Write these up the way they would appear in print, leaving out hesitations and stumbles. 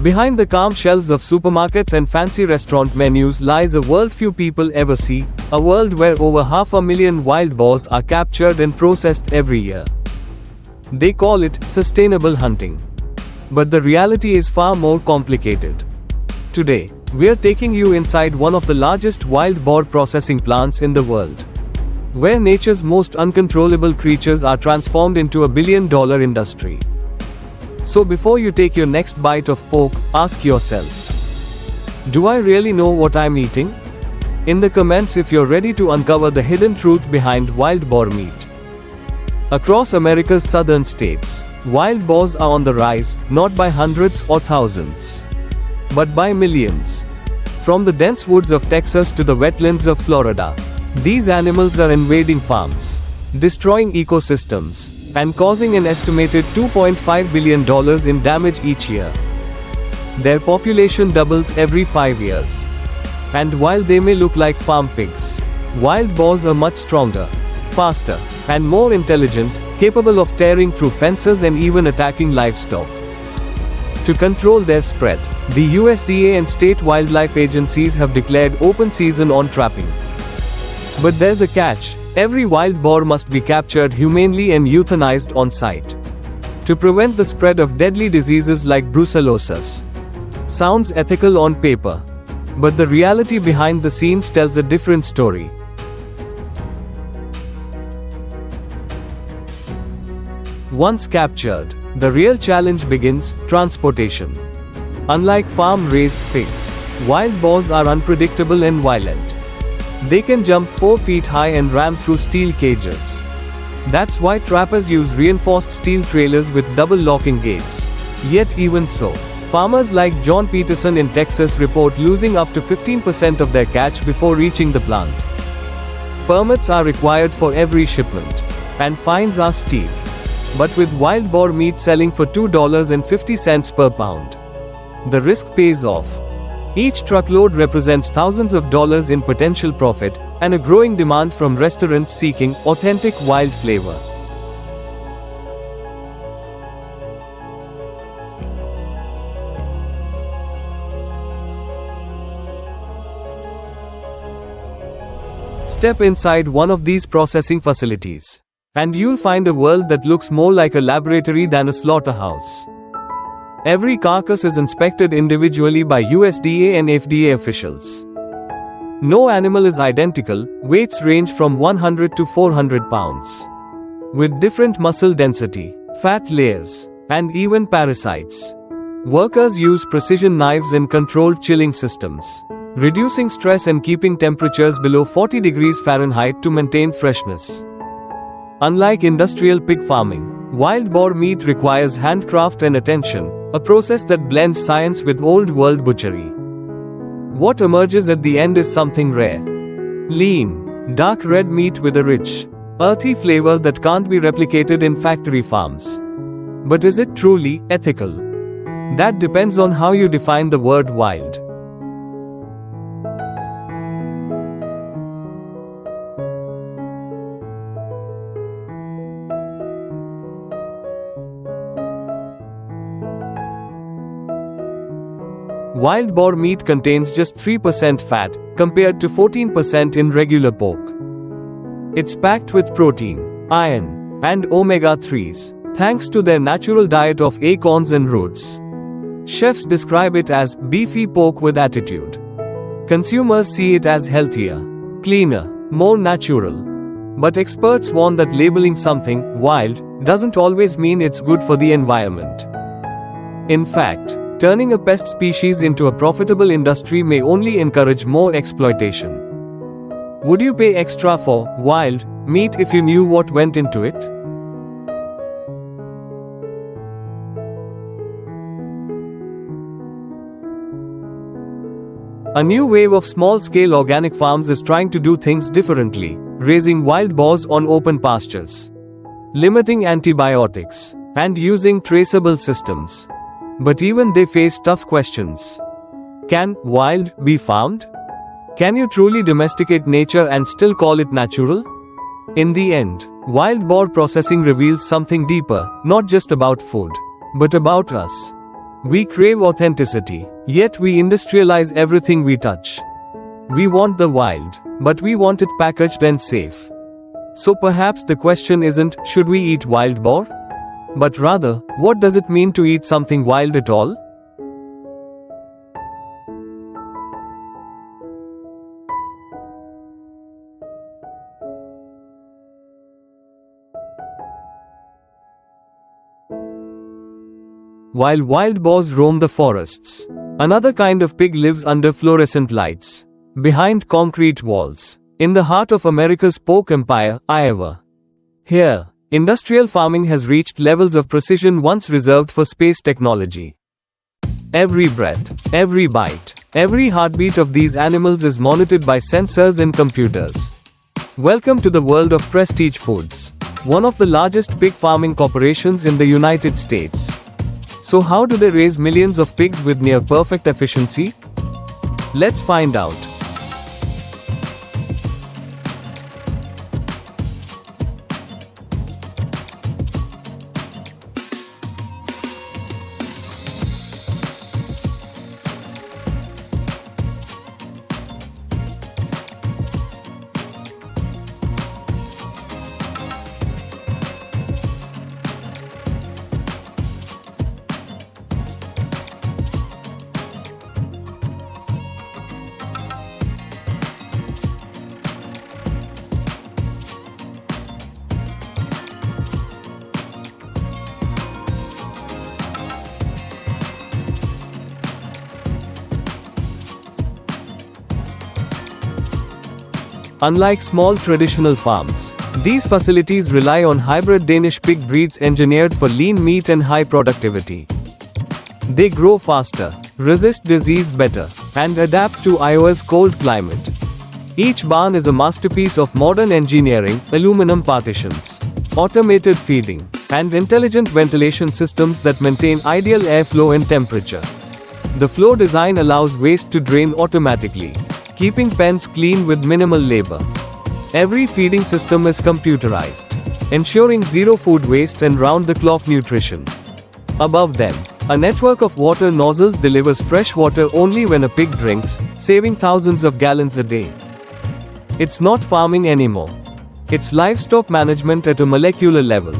Behind the calm shelves of supermarkets and fancy restaurant menus lies a world few people ever see, a world where over 500,000 wild boars are captured and processed every year. They call it sustainable hunting. But the reality is far more complicated. Today, we're taking you inside one of the largest wild boar processing plants in the world, where nature's most uncontrollable creatures are transformed into a billion-dollar industry. So before you take your next bite of pork, ask yourself, do I really know what I'm eating? In the comments if you're ready to uncover the hidden truth behind wild boar meat. Across America's southern states, wild boars are on the rise, not by hundreds or thousands, but by millions. From the dense woods of Texas to the wetlands of Florida, these animals are invading farms, destroying ecosystems, and causing an estimated $2.5 billion in damage each year. Their population doubles every 5 years. And while they may look like farm pigs, wild boars are much stronger, faster, and more intelligent, capable of tearing through fences and even attacking livestock. To control their spread, the USDA and state wildlife agencies have declared open season on trapping. But there's a catch. Every wild boar must be captured humanely and euthanized on site to prevent the spread of deadly diseases like brucellosis. Sounds ethical on paper, but the reality behind the scenes tells a different story. Once captured, the real challenge begins: transportation. Unlike farm-raised pigs, wild boars are unpredictable and violent. They can jump 4 feet high and ram through steel cages. That's why trappers use reinforced steel trailers with double locking gates. Yet even so, farmers like John Peterson in Texas report losing up to 15% of their catch before reaching the plant. Permits are required for every shipment, and fines are steep. But with wild boar meat selling for $2.50 per pound, the risk pays off. Each truckload represents thousands of dollars in potential profit, and a growing demand from restaurants seeking authentic wild flavor. Step inside one of these processing facilities, and you'll find a world that looks more like a laboratory than a slaughterhouse. Every carcass is inspected individually by USDA and FDA officials. No animal is identical, weights range from 100 to 400 pounds. With different muscle density, fat layers, and even parasites. Workers use precision knives and controlled chilling systems, reducing stress and keeping temperatures below 40 degrees Fahrenheit to maintain freshness. Unlike industrial pig farming, wild boar meat requires handcraft and attention, a process that blends science with old-world butchery. What emerges at the end is something rare. Lean, dark red meat with a rich, earthy flavor that can't be replicated in factory farms. But is it truly ethical? That depends on how you define the word wild. Wild boar meat contains just 3% fat, compared to 14% in regular pork. It's packed with protein, iron, and omega-3s, thanks to their natural diet of acorns and roots. Chefs describe it as beefy pork with attitude. Consumers see it as healthier, cleaner, more natural. But experts warn that labeling something wild doesn't always mean it's good for the environment. In fact, turning a pest species into a profitable industry may only encourage more exploitation. Would you pay extra for wild meat if you knew what went into it? A new wave of small-scale organic farms is trying to do things differently, raising wild boars on open pastures, limiting antibiotics, and using traceable systems. But even they face tough questions. Can wild be farmed? Can you truly domesticate nature and still call it natural? In the end, wild boar processing reveals something deeper, not just about food, but about us. We crave authenticity, yet we industrialize everything we touch. We want the wild, but we want it packaged and safe. So perhaps the question isn't, should we eat wild boar? But rather, what does it mean to eat something wild at all? While wild boars roam the forests, another kind of pig lives under fluorescent lights, behind concrete walls, in the heart of America's pork empire, Iowa. Here, industrial farming has reached levels of precision once reserved for space technology. Every breath, every bite, every heartbeat of these animals is monitored by sensors and computers. Welcome to the world of Prestige Foods, one of the largest pig farming corporations in the United States. So how do they raise millions of pigs with near perfect efficiency? Let's find out. Unlike small traditional farms, these facilities rely on hybrid Danish pig breeds engineered for lean meat and high productivity. They grow faster, resist disease better, and adapt to Iowa's cold climate. Each barn is a masterpiece of modern engineering, aluminum partitions, automated feeding, and intelligent ventilation systems that maintain ideal airflow and temperature. The flow design allows waste to drain automatically, keeping pens clean with minimal labor. Every feeding system is computerized, ensuring zero food waste and round-the-clock nutrition. Above them, a network of water nozzles delivers fresh water only when a pig drinks, saving thousands of gallons a day. It's not farming anymore. It's livestock management at a molecular level.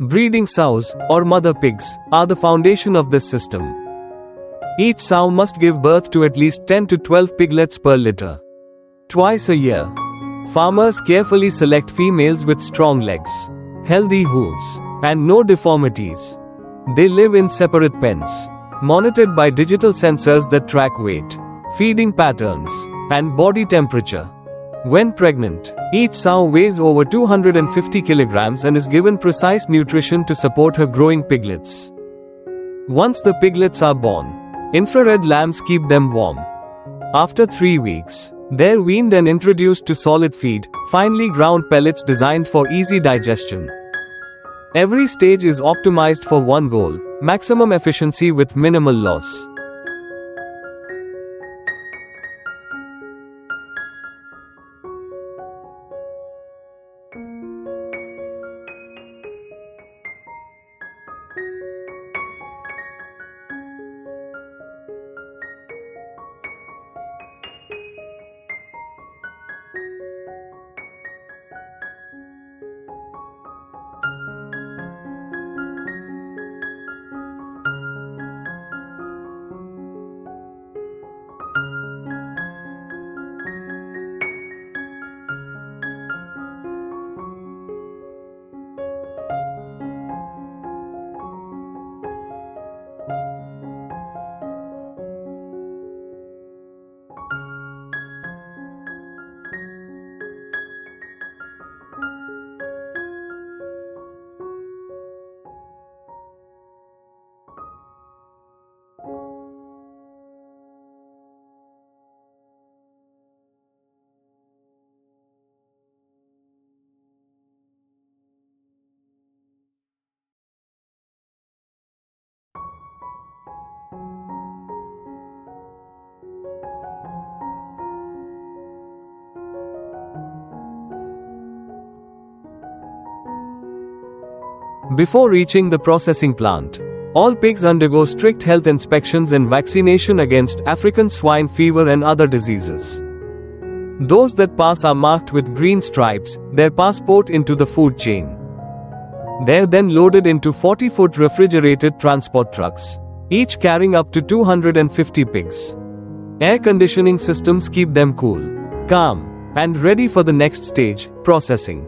Breeding sows, or mother pigs, are the foundation of this system. Each sow must give birth to at least 10 to 12 piglets per litter. Twice a year, farmers carefully select females with strong legs, healthy hooves, and no deformities. They live in separate pens, monitored by digital sensors that track weight, feeding patterns, and body temperature. When pregnant, each sow weighs over 250 kilograms and is given precise nutrition to support her growing piglets. Once the piglets are born, infrared lamps keep them warm. After 3 weeks, they're weaned and introduced to solid feed, finely ground pellets designed for easy digestion. Every stage is optimized for one goal: maximum efficiency with minimal loss. Before reaching the processing plant, all pigs undergo strict health inspections and vaccination against African swine fever and other diseases. Those that pass are marked with green stripes, their passport into the food chain. They're then loaded into 40-foot refrigerated transport trucks, each carrying up to 250 pigs. Air conditioning systems keep them cool, calm, and ready for the next stage, processing.